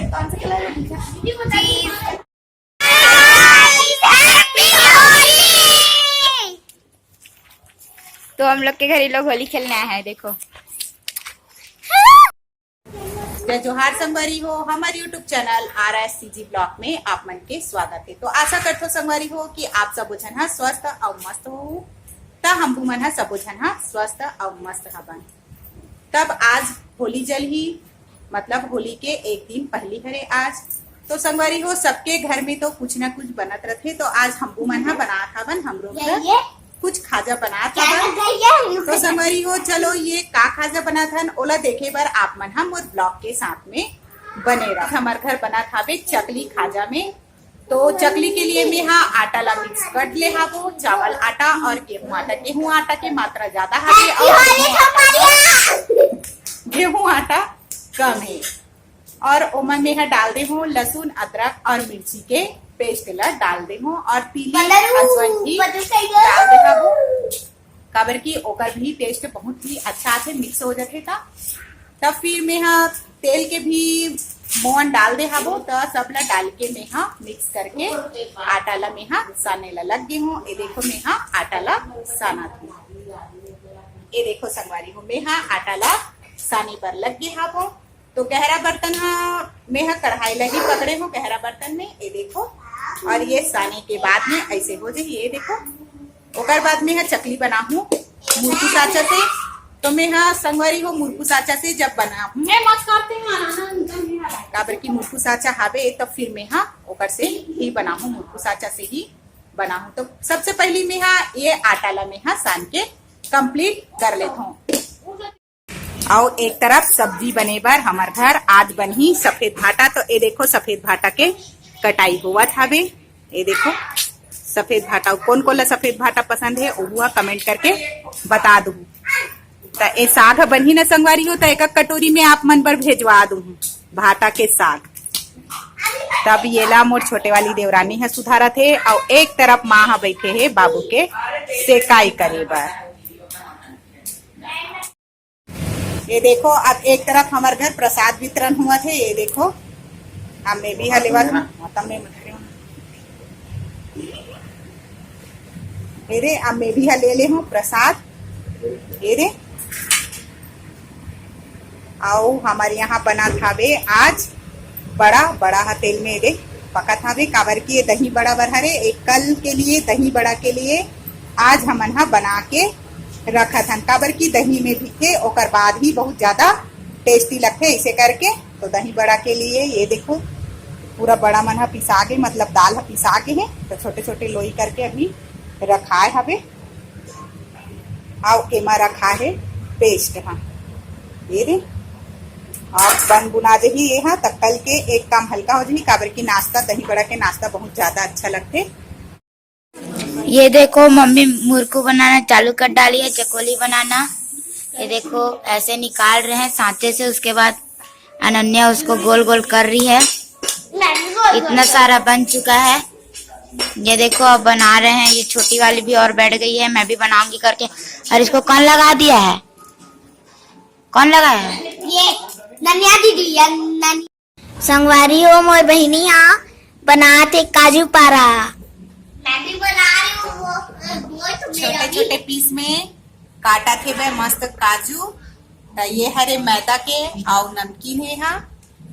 कौन सा कलर है? तो हम लोग के घर ये लोग होली खेलने आए हैं, देखो। जय जोहार संगवारी हो, हमारे यूट्यूब चैनल RSCG ब्लॉग में आप मन के स्वागत है। तो आशा करते हो संगवारी हो कि आप सब जन स्वस्थ और मस्त हो। तब हम मन सब जन स्वस्थ और मस्त हवन। तब आज होली जल ही मतलब होली के एक दिन पहली हरे आज। तो संगवारी हो सबके घर में तो कुछ न कुछ बनत रहते। तो आज हम मन बना हवन, हम लोग कुछ खाजा बना था। तो संगवारी हो चलो ये का खाजा बना था ओला देखे बार आप मन हम और ब्लॉग के साथ में बने रहा। हमारे घर बना था चकली खाजा में। तो चकली के लिए मैं हाँ आटा ला मिक्स कर ले हा वो चावल आटा और गेहूं आटा। गेहूं आटा की मात्रा ज्यादा है और गेहूं आटा कम है। और ओमन में डाल दे हूँ लहसुन अदरक और मिर्ची के पेस्ट ला डाल दे हूँ और पीली अजवाइन भी डाल दे हूँ। काबर की ओकर भी टेस्ट बहुत ही अच्छा से मिक्स हो जाते था। तब फिर मैं हाँ तेल के भी मोहन डाल दे हबो। तो सब ला डाल के मैं हाँ मिक्स करके आटा ला मैं हाँ साने ला लग गई हूँ। ये देखो मैं हाँ आटा ला साना थी। ये देखो संगवारी हूँ मैं हाँ आटा ला सानी पर लग गई हबो। तो गहरा बर्तन में हाँ कढ़ाई लगी पकड़े हो गहरा बर्तन में। ये देखो और ये साने के बाद में ऐसे हो जाए। ये देखो ओकर बाद में हाँ चकली बना हूँ मुरकू साचा से। तो मैं हाँ संगवारी हो मुरकू साचा से जब बना हूँ काबर की मुरकू साचा हावे तो फिर मैं हाँ ओकर से ही बना हूँ, मुरकू साचा से ही बना हूँ। तो सबसे पहली मैं हाँ ये आटा ला मैं हाँ सान के कंप्लीट कर लेता हूँ। और एक तरफ सब्जी बने बार हमार घर आज बनी सफेद भाटा। तो ये देखो सफेद भाटा के कटाई हुआ था बे। ये देखो सफेद भाटा कौन कौन ला सफेद भाटा पसंद है वो कमेंट करके बता दू। तो ये साग बनी ना संगवारी हो तो एक कटोरी में आप मन पर भेजवा दू भाटा के साग। तब ये ला मोर छोटे वाली देवरानी है सुधारा थे और एक तरफ माँ हा बैठे है बाबू के सेकाई करे बार। ये देखो अब एक तरफ हमारे घर प्रसाद वितरण हुआ थे। ये देखो हमें भी हलेवा मेरे अब मैं भी ले ले हूँ प्रसाद। ये रे आओ हमारे यहाँ बना था बे आज बड़ा बड़ा तेल में रे पका था बे। काबर की ये दही बड़ा बरहरे एक कल के लिए दही बड़ा के लिए आज हम बना के रखा था। काबर की दही में भी थे ओकर बाद ही बहुत ज्यादा टेस्टी लगते इसे करके। तो दही बड़ा के लिए ये देखो पूरा बड़ा मन पिसा के मतलब दाल पिसा के है। तो छोटे छोटे लोई करके अभी रखा है हवे और एमा रखा है पेस्ट। हाँ ये रे और बन बुना जही ये हाँ तब कल के एक काम हल्का हो जही। काबर की नाश्ता दही बड़ा के नाश्ता बहुत ज्यादा अच्छा लगते। ये देखो मम्मी मुरकू बनाना चालू कर डाली है, चकोली बनाना। ये देखो ऐसे निकाल रहे हैं सांचे से। उसके बाद अनन्या उसको गोल गोल कर रही है। इतना सारा बन चुका है। ये देखो अब बना रहे हैं। ये छोटी वाली भी और बैठ गई है, मैं भी बनाऊंगी करके। और इसको कौन लगा दिया है? कौन लगाया है? ये नन्या दीदी संगवारी हो मोर बहिनी बनाते काजू पारा। मैं भी बना रही हूँ वो छोटे छोटे पीस में काटा थे वह मस्त काजू। तो ये हरे मैदा के और नमकीन है हाँ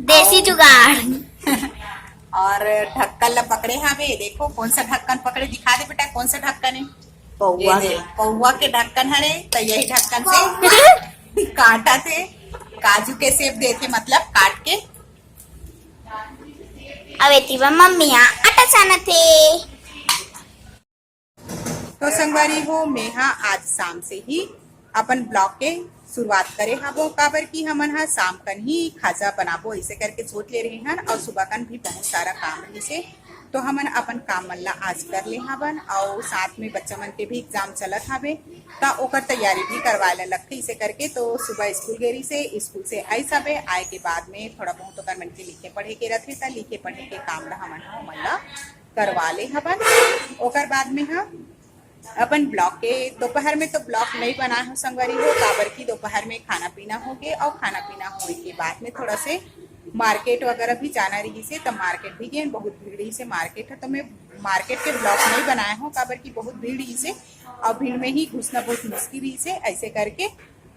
देसी जुगाड़। और ढक्कन ला पकड़े हाँ वे। देखो कौन सा ढक्कन पकड़े दिखा दे बेटा कौन सा ढक्कन है? पौवा के ढक्कन हरे। तो यही ढक्कन से काटा थे काजू के सेब दे थे मतलब काट के। अब मम्मी आटा छाना थे। तो संगवारी हो मैं हाँ आज शाम से ही अपन ब्लॉग के शुरुआत करे हबो। काबर की हमन हाँ शाम कन ही खाजा बनाबो इसे करके सोच ले रहे हैं। और सुबह कन भी बहुत सारा काम रही से तो हमन अपन काम मन ला आज कर ले हवन। और साथ में बच्चा मन के भी एग्जाम चलत हवे तो ओकर तैयारी भी करवाए ला लगते इसे करके। तो सुबह स्कूल गेरी से स्कूल से आई सबे आए के बाद में थोड़ा बहुत ओकर मन के लिखे पढ़े के रहते था। लिखे पढ़े के काम ला हमन ला करवा ले हवन। ओकर बाद में हाँ अपन ब्लॉक के दोपहर में तो ब्लॉक नहीं बनाए हो संगवारी हो, काबर की दोपहर में खाना पीना हो गए और खाना पीना होने के बाद में थोड़ा से मार्केट वगैरह भी जाना रही से, तब मार्केट भी गए, बहुत भीड़ रही से मार्केट है, तो मैं मार्केट के ब्लॉक नहीं बनाया हूँ काबर की बहुत भीड़ रही से और भीड़ में ही घुसना बहुत मुश्किल रही से ऐसे करके।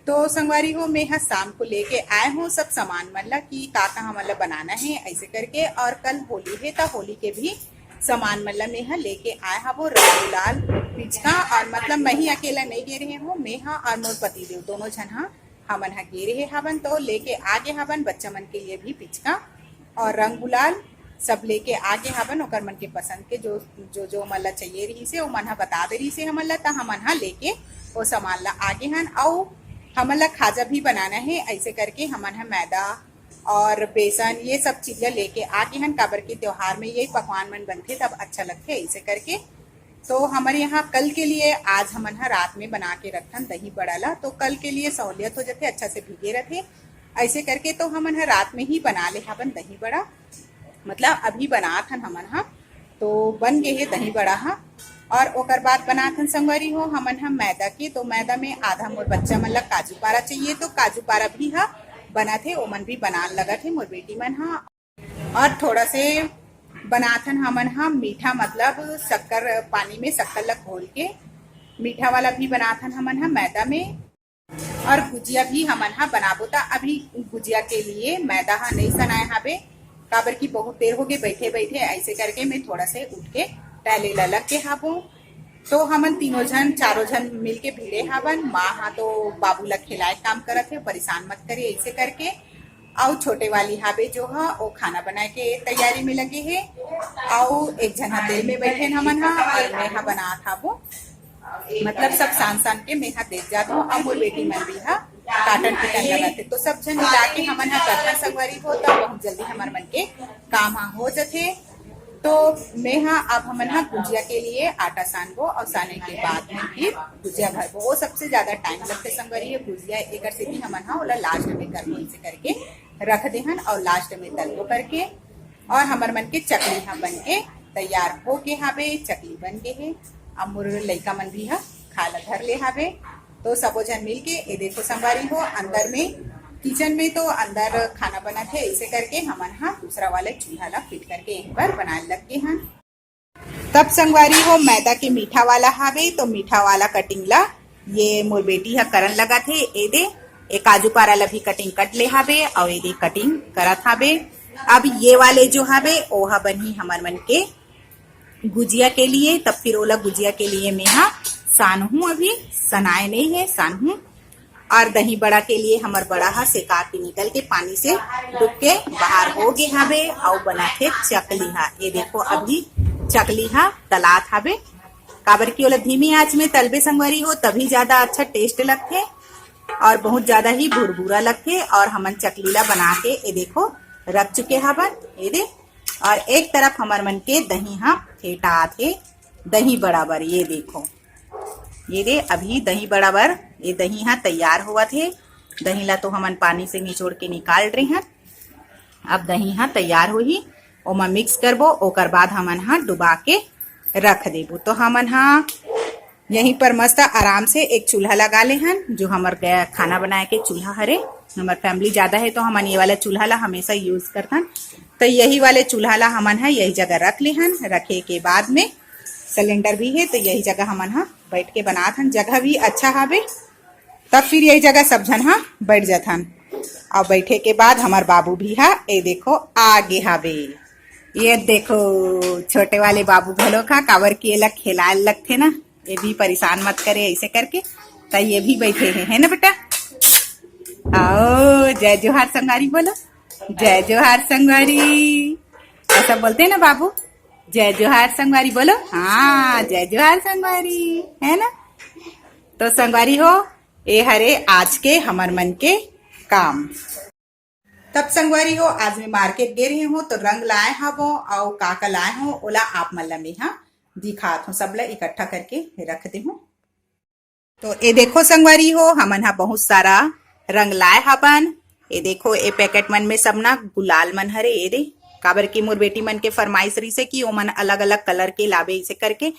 तो संगवारी हो मैं यहाँ शाम को लेके आए हूँ सब सामान मतलब कि का मतलब बनाना है ऐसे करके, और कल होली है तो होली के भी सामान मतलब मैं यहाँ लेके आए हाँ वो रंग गुलाल पिचका, और मतलब मैं ही अकेला नहीं गे रहे हूँ, मैं हाँ और मोर पति देव दोनों जन हाँ हमन हाँ गे रहे हवन, तो लेके आगे हवन बच्चा मन के लिए भी पिचका और रंग गुलाल सब लेके आगे हवन, ओकर मन के पसंद के जो जो जो मतलब चाहिए रही से वो मन हा बता दे रही से हमन ला, हमन हा लेके वो सामान ला आगे हन। और हमन ला खाजा भी बनाना है ऐसे करके, हमन हा मैदा और बेसन ये सब चीजें लेके आगे हन, काबर के त्योहार में यही पकवान मन बनते तब अच्छा लगते ऐसे करके। तो हमारे यहाँ कल के लिए आज हमन हा रात में बना के रखन दही बड़ा ला, तो कल के लिए सहूलियत हो जाते अच्छा से भीगे रहते ऐसे करके, तो हमन हा रात में ही बना ले हवन दही बड़ा, मतलब अभी बनात हन हमन हा, तो बन गए है दही बड़ा हा। और ओकर बाद बनात हन संगवारी हो हमन हा मैदा के, तो मैदा में आधा मोर बच्चा मन ला काजू पारा चाहिए, तो काजू पारा भी हा बना थे ओमन भी बनान लगा थे मोर बेटी मन हा। और थोड़ा से बनात हन हमन हा मीठा, मतलब शक्कर पानी में शक्कर ला घोल के मीठा वाला भी बनात हन हमन हा मैदा में। और गुजिया भी हमन हा बनाबो, ता अभी गुजिया के लिए मैदा हा नहीं सनाए हाबे काबर की बहुत देर हो गए बैठे बैठे ऐसे करके मैं थोड़ा से उठ के टहले ला लग के हाबो। तो हमन तीनों जन चारों जन मिल के भिड़े हावन, माँ हाँ तो बाबू ला खिलाए काम करत है परेशान मत करे ऐसे करके, और छोटे वाली हाबे जो है वो खाना बनाए के तैयारी में लगे है, और एक जना तेल में बैठे हमन हा और मैं हा बना था वो मतलब सब सान सान के मैं हा देख जाता हूँ, और मोर बेटी मन भी हा काटन पिटन लगाते, तो सब जन मिला के हमन हा करना संगवारी हो, तो बहुत जल्दी हमार मन के काम हा हो जाते। तो मैं हाँ अब हमन हाँ गुजिया के लिए आटा सानबो, और साने के बाद में फिर गुजिया भरबो, वो सबसे ज्यादा टाइम लगते संगवारी है गुजिया एक से भी हमन हाँ ओला लास्ट में करबो ऐसे करके रख देहन, और लास्ट में तलबो करके, और हमार मन के चकली हाँ बन के तैयार हो के हावे, चकली बन के है, अब मोर लइका मन भी हा खाला धर ले हावे। तो सबो जन मिल के ये देखो संगवारी हो अंदर में किचन में तो अंदर खाना बना थे ऐसे करके हमन हाँ दूसरा वाले चूल्हा ला फिट करके एक बार बनाने लग गए हैं। तब संगवारी हो मैदा के मीठा वाला हावे, तो मीठा वाला कटिंग ला ये मोर बेटी हा करन लगा थे, ए दे ए काजू पारा ला भी कटिंग कट ले हावे और ए दे कटिंग करत हावे। अब ये वाले जो हावे ओहा बनी हमार मन के गुजिया के लिए, तब फिर ओला गुजिया के लिए मैं हाँ सान हूँ, अभी सनाए नहीं है सान हूँ। और दही बड़ा के लिए हमार बड़ा हा सेका के निकल के पानी से डूब के बाहर हो गए हावे, और बना थे चकली हा, ये देखो अभी चकली हा तलात हावे, काबर की ओला धीमी आंच में तलबे संगवारी हो तभी ज्यादा अच्छा टेस्ट लगते और बहुत ज्यादा ही भुरभुरा लगते। और हमन चकली ला बना के ये देखो रख चुके हवन ये दे, और एक तरफ हमार मन के दही हा फेटा थे दही बराबर, ये देखो ये दे अभी दही बराबर ये दही हा तैयार हुआ थे। दही ला तो हमन पानी से निचोड़ के निकाल रहे हैं, अब दही हा तैयार हुई ओमा मिक्स करबो, ओकर बाद हमन हा डुबा के रख देबो। तो हमन हा यहीं पर मस्त आराम से एक चूल्हा लगा ले हन, जो हमार खाना बनाए के चूल्हा हरे, हमार फैमिली ज्यादा है तो हमन ये वाला चूल्हा ला हमेशा यूज करथन, तो यही वाले चूल्हा ला हमन हा यही जगह रख ले हन। रखे के बाद में सिलेंडर भी है तो यही जगह हमन हा बैठ के बनात हन, जगह भी अच्छा हावे, तब फिर यही जगह सब जन हा बैठ जाथन। और बैठे के बाद हमार बाबू भी हा ये देखो आगे हावे, ये देखो छोटे वाले बाबू भलो का कावर की ये लग खिलाए लगते ना, ये भी परेशान मत करे ऐसे करके, तो ये भी बैठे हैं है ना बेटा। आओ जय जोहार संगवारी बोलो, जय जोहार संगवारी, ऐसा बोलते हैं ना बाबू, जय जोहार संगवारी बोलो, हाँ जय जोहार संगवारी है ना। तो संगवारी हो ये हरे आज के हमार मन के काम। तब संगवारी हो आज मैं मार्केट गे रही हूँ, तो रंग लाए हवो और का लाए हो ओला आप मन ला में दिखात हूँ, सब ला इकट्ठा करके रख दे हूँ। तो ये देखो संगवारी हो हमन हा बहुत सारा रंग लाए हवन, ये देखो ये पैकेट मन में सब ना गुलाल मन हरे, ये दे काबर की मोर बेटी मन के फरमाइश रही से कि ओ मन अलग अलग कलर के लावे इसे करके,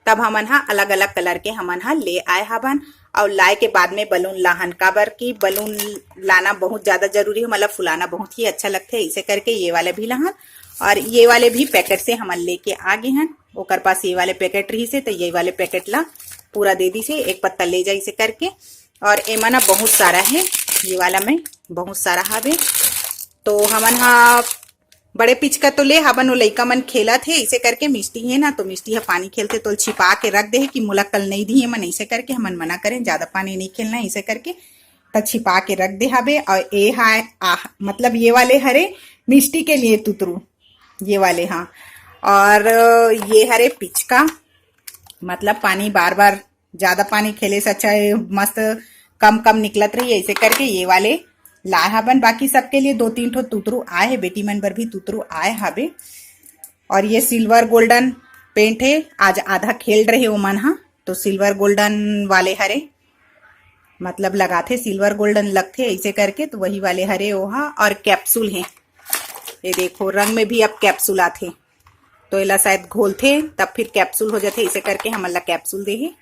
तब हमन हा अलग अलग कलर के हमन हा ले आए हवन। और लाए के बाद में बलून लाहन, काबर की बलून लाना बहुत ज्यादा जरूरी है, मतलब फुलाना बहुत ही अच्छा लगता है। इसे करके ये वाले भी लाहन और ये वाले भी पैकेट से हमन लेके आ गए हैं। ओकर पास ये वाले पैकेट रही से तो ये वाले पैकेट ला पूरा दे दी से एक पत्ता ले जाए इसे करके। और एमा ना बहुत सारा है, ये वाला में बहुत सारा हवे। तो हमन हा बड़े पिचका तो ले हवन, वो लइका मन खेला थे इसे करके। मिष्टी है ना तो मिष्टी है पानी खेलते तो छिपा के रख दे कि मोला कल नहीं दी मन, इसे करके हमन मना करें ज्यादा पानी नहीं खेलना इसे करके, तो छिपा के रख दे हवे। और ये है मतलब ये वाले हरे मिष्टी के लिए तुतरू, ये वाले हाँ। और ये हरे पिचका, मतलब पानी बार बार ज्यादा पानी खेले से अच्छा मस्त कम कम निकलत रही है, इसे करके ये वाले लाए हवन। बाकी सबके लिए 2-3 ठो तुतरू आए है, बेटी मन पर भी तुतरू आए हवे। और ये सिल्वर गोल्डन पेंट है, आज आधा खेल रहे ओ मन हा तो सिल्वर गोल्डन वाले हरे, मतलब लगाते सिल्वर गोल्डन लगते इसे करके, तो वही वाले हरे ओहा। और कैप्सूल है, ये देखो रंग में भी अब कैप्सूल आते, तो एला शायद घोलते तब फिर कैप्सूल हो जाते, इसे करके हमन ला कैप्सूल दे है।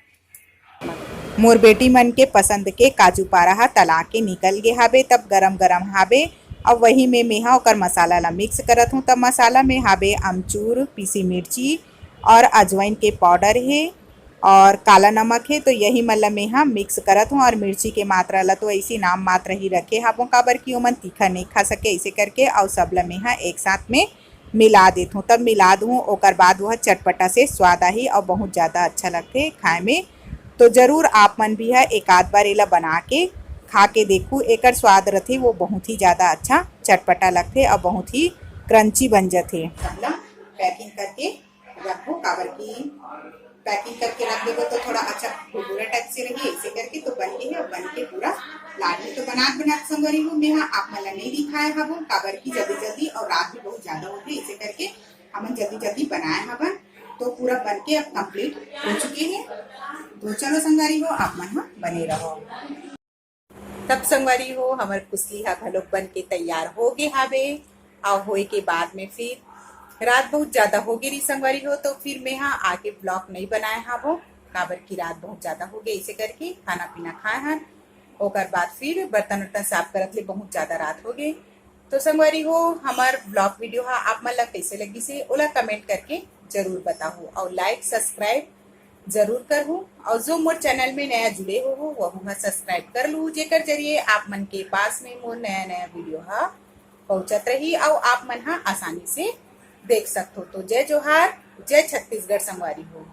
मोर बेटी मन के पसंद के काजू पारा तला के निकल गे हाबे, तब गरम गरम हाबे। अब वही में मेहा ओकर मसाला ला मिक्स करत हूँ। तब मसाला में हाबे अमचूर, पीसी मिर्ची और अजवाइन के पाउडर है और काला नमक है, तो यही मतलब मेहा मिक्स करत हूँ। और मिर्ची के मात्रा ला तो ऐसी नाम मात्र ही रखे हाबो, काबर की ओमन तीखा नहीं खा सके इसे करके। और सब ला मेहा एक साथ में मिला देत हूँ, तब मिला दूँ। ओकर बाद वह चटपटा से स्वाद आही और बहुत ज़्यादा अच्छा लगते खाए में। तो जरूर आप मन भी है एक आध बार एला बना के खा के देखू, एकर स्वाद रथे वो बहुत ही ज़्यादा अच्छा चटपटा लगते और बहुत ही क्रंची बन जाते। पैकिंग करके रखो, काबर की पैकिंग करके रख देगा तो थोड़ा अच्छा भुरभुरा टाइप से रही, इसे करके तो बन के है। बन के पूरा लाडली तो बना संगरी हूँ मैं, आप मन नहीं दिखाए हूँ, काबर की जल्दी जल्दी और रात भी बहुत ज्यादा होती है, इसे करके हम जल्दी जल्दी बनाए हवन। तो पूरा बन के अब कंप्लीट हो चुके हैं। तो चलो संगवारी हो आप मन बने रहो। तब संगवारी हो हमार कुसली हा घलोक बन के तैयार हो गए हावे। और होए के बाद में फिर रात बहुत ज्यादा हो गई संगवारी हो, तो फिर मैं आके ब्लॉग नहीं बनाए हावो, काबर की रात बहुत ज्यादा हो गई, इसे करके खाना पीना खाए हन। ओकर बाद फिर बर्तन वर्तन साफ करत ले बहुत ज्यादा रात हो गई। तो संगवारी हो हमार ब्लॉग वीडियो हा आप मन ला कैसे लगी से ओला कमेंट करके जरूर बताओ और लाइक सब्सक्राइब जरूर करहूँ। और जो मोर चैनल में नया जुड़े हो वह सब्सक्राइब कर लू, जेकर जरिए आप मन के पास में मोर नया नया वीडियो हा पहुंचत रही और आप मन हा आसानी से देख सकते हो। तो जय जोहार, जय छत्तीसगढ़ संगवारी हो।